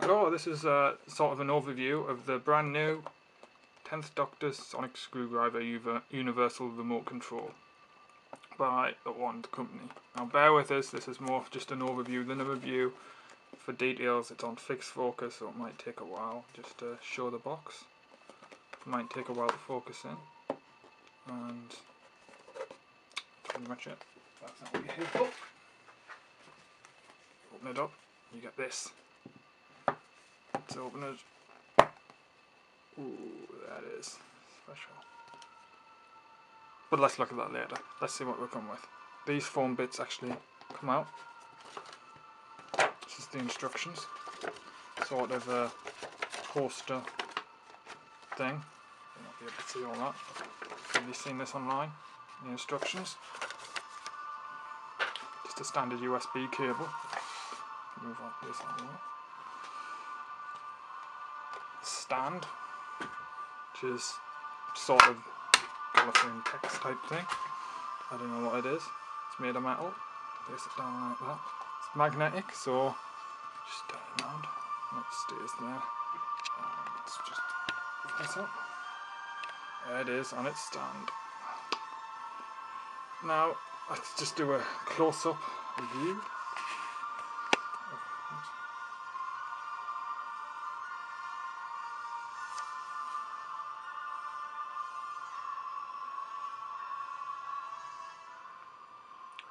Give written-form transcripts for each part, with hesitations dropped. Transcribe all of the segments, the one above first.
Hello, this is sort of an overview of the brand new 10th Doctor Sonic Screwdriver Universal Remote Control by the Wand Company. Now bear with us, this is more just an overview than a review. For details it's on fixed focus, so it might take a while just to show the box. It might take a while to focus in. And that's pretty much it. That's not what you hear for. Open it up, you get this. Let's open it. Ooh, that is special. But let's look at that later. Let's see what we come with. These foam bits actually come out. This is the instructions. Sort of a poster thing. You'll not be able to see all that. Have you seen this online? The instructions. Just a standard USB cable. Move on this on the way. Stand, which is sort of colophane text type thing. I don't know what it is. It's made of metal. Place it down like that. It's magnetic, so just turn it around and it stays there. Let's just put this up. There it is on its stand. Now let's just do a close-up review.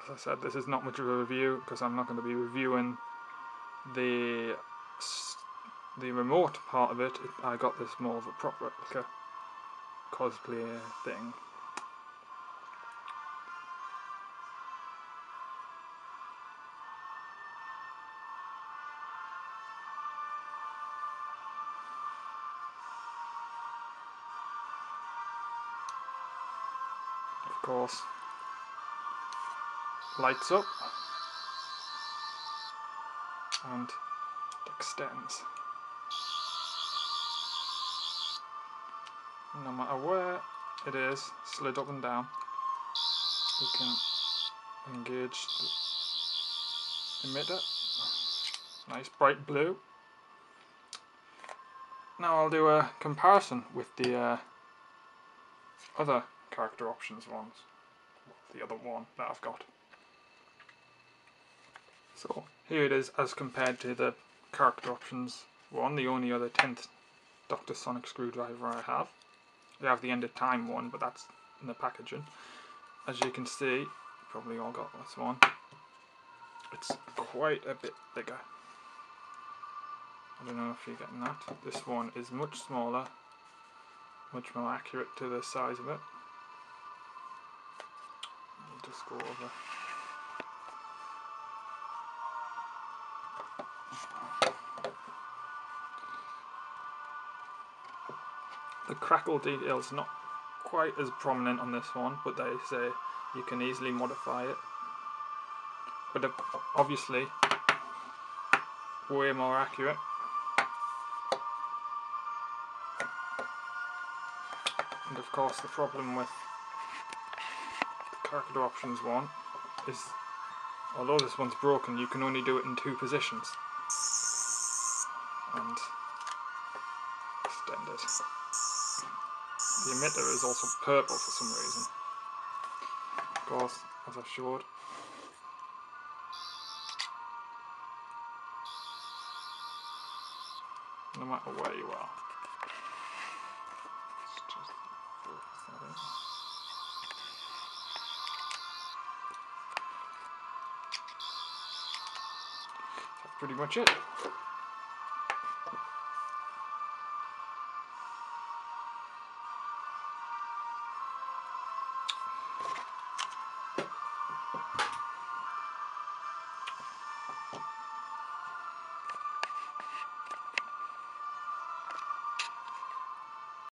As I said, this is not much of a review because I'm not going to be reviewing the remote part of it. I got this more of a prop replica cosplay thing. Of course, lights up and extends. No matter where it is, slid up and down, you can engage the emitter. Nice bright blue. Now I'll do a comparison with the other character options ones, the other one that I've got. So here it is as compared to the character options one, the only other 10th Dr. Sonic Screwdriver I have. I have the End of Time one, but that's in the packaging. As you can see, you probably all got this one. It's quite a bit bigger. I don't know if you're getting that. This one is much smaller, much more accurate to the size of it. I'll just go over. The crackle detail is not quite as prominent on this one, but they say you can easily modify it. But obviously, way more accurate. And of course, the problem with the character options one is, although this one's broken, you can only do it in 2 positions. And extend it. The emitter is also purple for some reason. Of course, as I've showed. No matter where you are. Let's just focus that in. That's pretty much it.